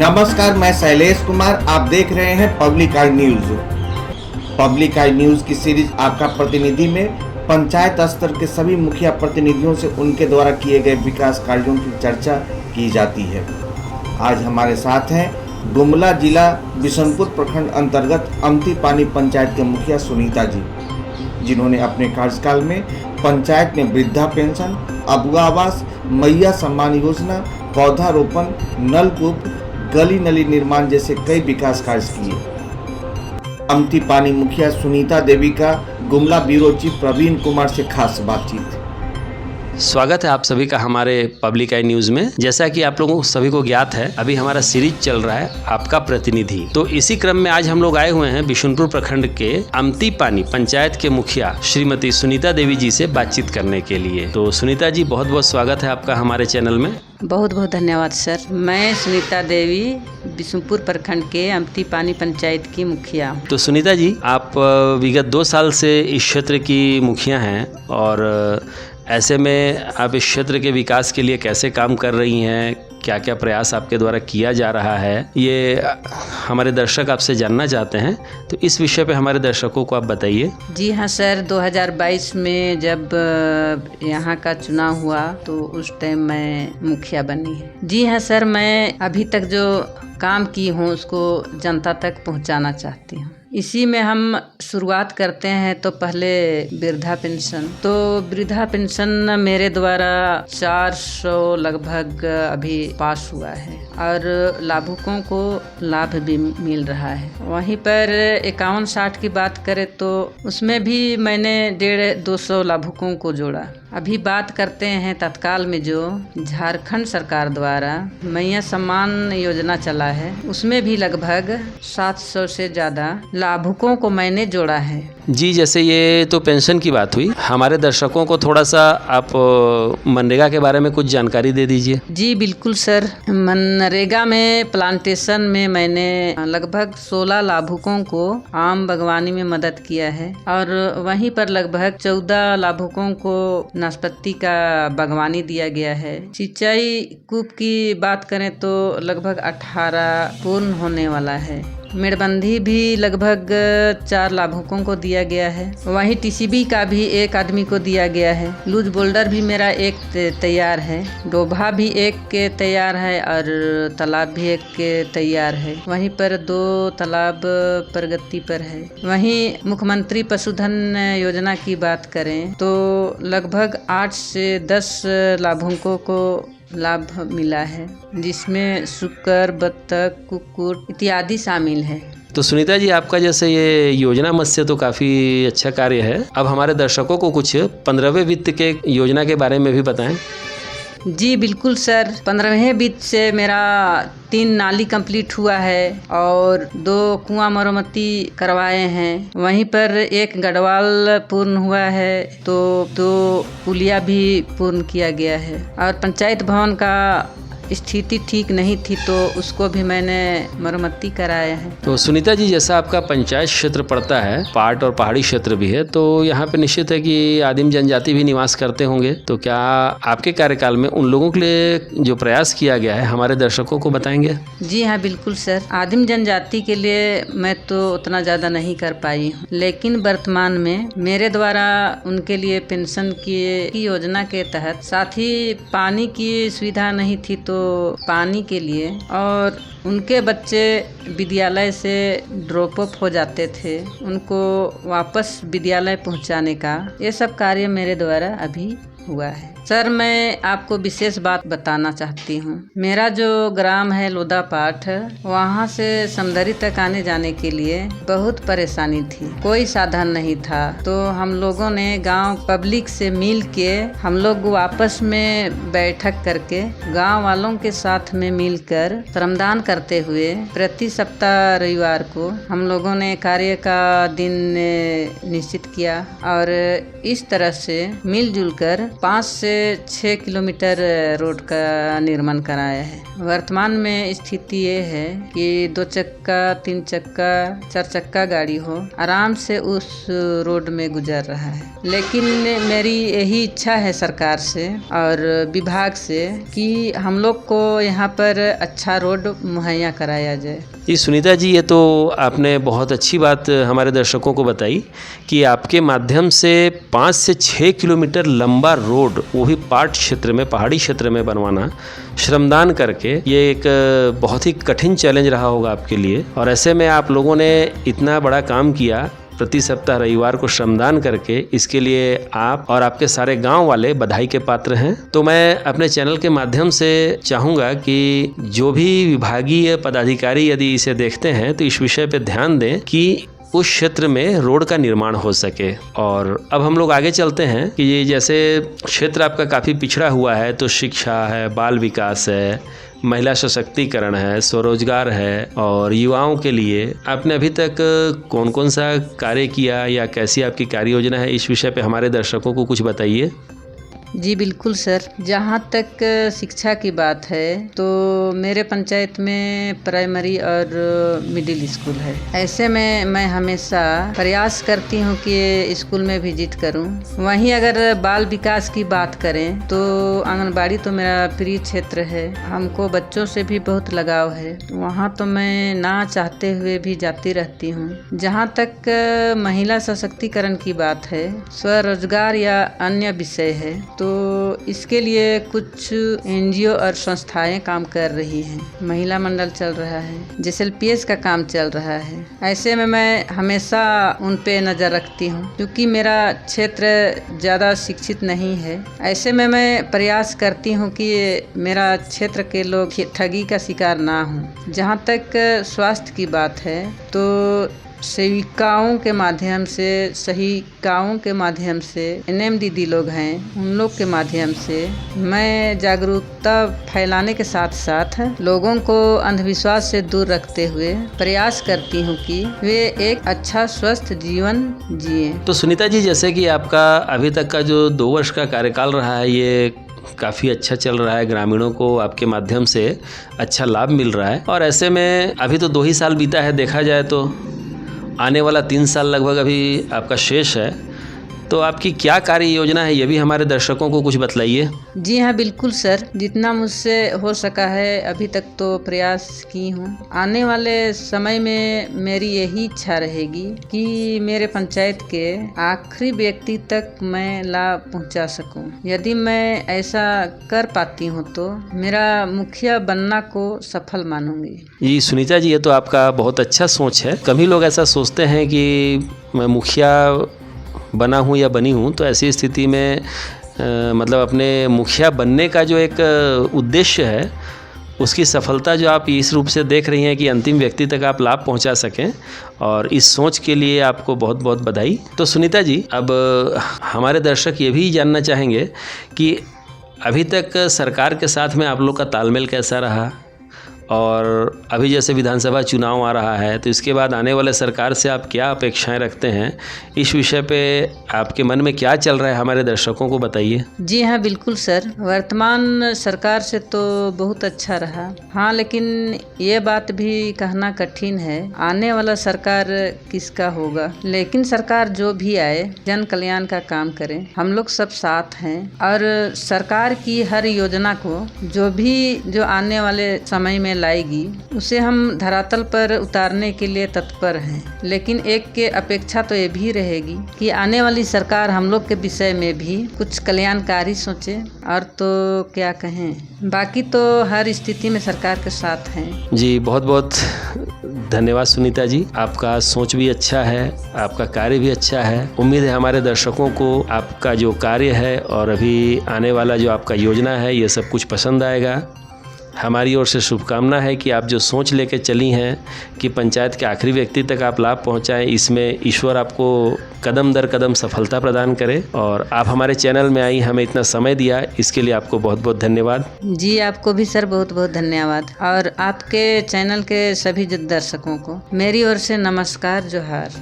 नमस्कार, मैं शैलेश कुमार। आप देख रहे हैं पब्लिक आई न्यूज। पब्लिक आई न्यूज की सीरीज आपका प्रतिनिधि में पंचायत स्तर के सभी मुखिया प्रतिनिधियों से उनके द्वारा किए गए विकास कार्यों की चर्चा की जाती है। आज हमारे साथ हैं गुमला जिला बिशनपुर प्रखंड अंतर्गत अमती पानी पंचायत के मुखिया सुनीता जी, जिन्होंने अपने कार्यकाल में पंचायत में वृद्धा पेंशन, अबुआ आवास, मैया सम्मान योजना, पौधारोपण, नलकूप, गली नली निर्माण जैसे कई विकास कार्य किए। अमती पानी मुखिया सुनीता देवी का गुमला ब्यूरो चीफ प्रवीण कुमार से खास बातचीत। स्वागत है आप सभी का हमारे पब्लिक आई न्यूज में। जैसा कि आप लोगों को सभी को ज्ञात है, अभी हमारा सीरीज चल रहा है आपका प्रतिनिधि। तो इसी क्रम में आज हम लोग आए हुए हैं बिशनपुर प्रखंड के अमती पानी पंचायत के मुखिया श्रीमती सुनीता देवी जी से बातचीत करने के लिए। तो सुनीता जी, बहुत बहुत स्वागत है आपका हमारे चैनल में। बहुत बहुत धन्यवाद सर। मैं सुनीता देवी बिशनपुर प्रखंड के अमती पानी पंचायत की मुखिया। तो सुनीता जी, आप विगत 2 साल से इस क्षेत्र की मुखिया हैं और ऐसे में आप इस क्षेत्र के विकास के लिए कैसे काम कर रही हैं, क्या क्या प्रयास आपके द्वारा किया जा रहा है, ये हमारे दर्शक आपसे जानना चाहते हैं। तो इस विषय पे हमारे दर्शकों को आप बताइए। जी हाँ सर, 2022 में जब यहाँ का चुनाव हुआ तो उस टाइम मैं मुखिया बनी है। जी हाँ सर, मैं अभी तक जो काम की हूँ उसको जनता तक पहुँचाना चाहती हूँ। इसी में हम शुरुआत करते हैं। तो पहले वृद्धा पेंशन, तो वृद्धा पेंशन मेरे द्वारा 400 लगभग अभी पास हुआ है और लाभुकों को लाभ भी मिल रहा है। वहीं पर 51-60 की बात करें तो उसमें भी मैंने 150-200 लाभुकों को जोड़ा। अभी बात करते हैं तत्काल में जो झारखंड सरकार द्वारा मैया सम्मान योजना चला है, उसमें भी लगभग 700 से ज़्यादा लाभुकों को मैंने जोड़ा है। जी, जैसे ये तो पेंशन की बात हुई, हमारे दर्शकों को थोड़ा सा आप मनरेगा के बारे में कुछ जानकारी दे दीजिए। जी बिल्कुल सर। मनरेगा में प्लांटेशन में मैंने लगभग 16 लाभुकों को आम बागवानी में मदद किया है और वहीं पर लगभग 14 लाभुकों को नाशपाती का बागवानी दिया गया है। सिंचाई कूप की बात करें तो लगभग 18 पूर्ण होने वाला है। मेड़बंदी भी लगभग 4 लाभुकों को दिया गया है। वहीं टीसीबी का भी 1 आदमी को दिया गया है। लूज बोल्डर भी मेरा 1 तैयार है, डोभा भी 1 के तैयार है और तालाब भी 1 के तैयार है। वहीं पर 2 तालाब प्रगति पर है। वहीं मुख्यमंत्री पशुधन योजना की बात करें तो लगभग 8 से 10 लाभुकों को लाभ मिला है, जिसमें सुकर, बत्तख, कुक्कुट इत्यादि शामिल है। तो सुनीता जी, आपका जैसे ये योजना मत्स्य तो काफ़ी अच्छा कार्य है। अब हमारे दर्शकों को कुछ 15वें वित्त के योजना के बारे में भी बताएं। जी बिल्कुल सर। 15वें वित्त से मेरा 3 नाली कंप्लीट हुआ है और 2 कुआं मरम्मती करवाए हैं। वहीं पर 1 गढ़वाल पूर्ण हुआ है तो 2 पुलिया भी पूर्ण किया गया है और पंचायत भवन का स्थिति ठीक नहीं थी तो उसको भी मैंने मरम्मती कराया है। तो सुनीता जी, जैसा आपका पंचायत क्षेत्र पड़ता है, पाट और पहाड़ी क्षेत्र भी है, तो यहाँ पे निश्चित है कि आदिम जनजाति भी निवास करते होंगे। तो क्या आपके कार्यकाल में उन लोगों के लिए जो प्रयास किया गया है हमारे दर्शकों को बताएंगे? जी हाँ बिल्कुल सर। आदिम जनजाति के लिए मैं तो उतना ज़्यादा नहीं कर पाई हूँ, लेकिन वर्तमान में मेरे द्वारा उनके लिए पेंशन की योजना के तहत, साथ ही पानी की सुविधा नहीं थी तो पानी के लिए, और उनके बच्चे विद्यालय से ड्रॉप अप हो जाते थे, उनको वापस विद्यालय पहुंचाने का, ये सब कार्य मेरे द्वारा अभी हुआ है। सर, मैं आपको विशेष बात बताना चाहती हूँ। मेरा जो ग्राम है लोदापाठ, वहाँ से समदरी तक आने जाने के लिए बहुत परेशानी थी, कोई साधन नहीं था। तो हम लोगों ने गांव पब्लिक से मिल के हम लोग आपस में बैठक करके गांव वालों के साथ में मिलकर श्रमदान करते हुए प्रति सप्ताह रविवार को हम लोगों ने कार्य का दिन निश्चित किया और इस तरह से मिलजुल कर 5 से 6 किलोमीटर रोड का निर्माण कराया है। वर्तमान में स्थिति ये है कि 2 चक्का, 3 चक्का, 4 चक्का गाड़ी हो आराम से उस रोड में गुजर रहा है। लेकिन मेरी यही इच्छा है सरकार से और विभाग से कि हम लोग को यहाँ पर अच्छा रोड मुहैया कराया जाए। जी सुनीता जी, ये तो आपने बहुत अच्छी बात हमारे दर्शकों को बताई कि आपके माध्यम से 5 से 6 किलोमीटर लंबा रोड, वो भी पाट क्षेत्र में, पहाड़ी क्षेत्र में बनवाना श्रमदान करके, ये एक बहुत ही कठिन चैलेंज रहा होगा आपके लिए। और ऐसे में आप लोगों ने इतना बड़ा काम किया, प्रति सप्ताह रविवार को श्रमदान करके, इसके लिए आप और आपके सारे गांव वाले बधाई के पात्र हैं। तो मैं अपने चैनल के माध्यम से चाहूँगा कि जो भी विभागीय पदाधिकारी यदि इसे देखते हैं तो इस विषय पे ध्यान दें कि उस क्षेत्र में रोड का निर्माण हो सके। और अब हम लोग आगे चलते हैं कि ये जैसे क्षेत्र आपका काफ़ी पिछड़ा हुआ है, तो शिक्षा है, बाल विकास है, महिला सशक्तिकरण है, स्वरोजगार है, और युवाओं के लिए आपने अभी तक कौन कौन सा कार्य किया या कैसी आपकी कार्य योजना है, इस विषय पे हमारे दर्शकों को कुछ बताइए। जी बिल्कुल सर, जहाँ तक शिक्षा की बात है तो मेरे पंचायत में प्राइमरी और मिडिल स्कूल है। ऐसे में मैं हमेशा प्रयास करती हूँ कि स्कूल में विजिट करूँ। वहीं अगर बाल विकास की बात करें तो आंगनबाड़ी तो मेरा प्रिय क्षेत्र है, हमको बच्चों से भी बहुत लगाव है, वहाँ तो मैं ना चाहते हुए भी जाती रहती हूँ। जहाँ तक महिला सशक्तिकरण की बात है, स्वरोजगार या अन्य विषय है, तो इसके लिए कुछ एनजीओ और संस्थाएं काम कर रही हैं। महिला मंडल चल रहा है, JSLPS का काम चल रहा है। ऐसे में मैं हमेशा उन पे नज़र रखती हूँ, क्योंकि मेरा क्षेत्र ज़्यादा शिक्षित नहीं है। ऐसे में मैं प्रयास करती हूँ कि मेरा क्षेत्र के लोग ठगी का शिकार ना हों। जहाँ तक स्वास्थ्य की बात है तो सेविकाओं के माध्यम से, सहिकाओं के माध्यम से, NM दीदी लोग हैं, उन लोग के माध्यम से मैं जागरूकता फैलाने के साथ साथ लोगों को अंधविश्वास से दूर रखते हुए प्रयास करती हूँ कि वे एक अच्छा स्वस्थ जीवन जिए। तो सुनीता जी, जैसे कि आपका अभी तक का जो 2 वर्ष का कार्यकाल रहा है, ये काफ़ी अच्छा चल रहा है, ग्रामीणों को आपके माध्यम से अच्छा लाभ मिल रहा है। और ऐसे में अभी तो 2 ही साल बीता है, देखा जाए तो आने वाला 3 साल लगभग अभी आपका शेष है, तो आपकी क्या कार्य योजना है, ये भी हमारे दर्शकों को कुछ बतलाइए। जी हाँ बिल्कुल सर, जितना मुझसे हो सका है अभी तक तो प्रयास की हूँ। आने वाले समय में मेरी यही इच्छा रहेगी कि मेरे पंचायत के आखिरी व्यक्ति तक मैं लाभ पहुँचा सकूँ। यदि मैं ऐसा कर पाती हूँ तो मेरा मुखिया बनना को सफल मानूंगी। जी सुनीता जी, ये तो आपका बहुत अच्छा सोच है। कभी लोग ऐसा सोचते हैं कि मैं मुखिया बना हूँ या बनी हूँ, तो ऐसी स्थिति में मतलब अपने मुखिया बनने का जो एक उद्देश्य है, उसकी सफलता जो आप इस रूप से देख रही हैं कि अंतिम व्यक्ति तक आप लाभ पहुंचा सकें, और इस सोच के लिए आपको बहुत बहुत बधाई। तो सुनीता जी, अब हमारे दर्शक ये भी जानना चाहेंगे कि अभी तक सरकार के साथ में आप लोग का तालमेल कैसा रहा, और अभी जैसे विधानसभा चुनाव आ रहा है तो इसके बाद आने वाले सरकार से आप क्या अपेक्षाएं रखते हैं, इस विषय पे आपके मन में क्या चल रहा है, हमारे दर्शकों को बताइए। जी हाँ बिल्कुल सर, वर्तमान सरकार से तो बहुत अच्छा रहा। हाँ, लेकिन ये बात भी कहना कठिन है आने वाला सरकार किसका होगा। लेकिन सरकार जो भी आए जन कल्याण का काम करे, हम लोग सब साथ हैं। और सरकार की हर योजना को जो आने वाले समय में लाएगी, उसे हम धरातल पर उतारने के लिए तत्पर हैं। लेकिन एक के अपेक्षा तो ये भी रहेगी कि आने वाली सरकार हम लोग के विषय में भी कुछ कल्याणकारी सोचे। और तो क्या कहें, बाकी तो हर स्थिति में सरकार के साथ हैं। जी बहुत बहुत धन्यवाद सुनीता जी, आपका सोच भी अच्छा है, आपका कार्य भी अच्छा है। उम्मीद है हमारे दर्शकों को आपका जो कार्य है और अभी आने वाला जो आपका योजना है, ये सब कुछ पसंद आएगा। हमारी ओर से शुभकामना है कि आप जो सोच लेके चली हैं कि पंचायत के आखिरी व्यक्ति तक आप लाभ पहुंचाएं, इसमें ईश्वर आपको कदम दर कदम सफलता प्रदान करे। और आप हमारे चैनल में आई, हमें इतना समय दिया, इसके लिए आपको बहुत बहुत धन्यवाद। जी आपको भी सर बहुत बहुत धन्यवाद। और आपके चैनल के सभी दर्शकों को मेरी ओर से नमस्कार, जोहार।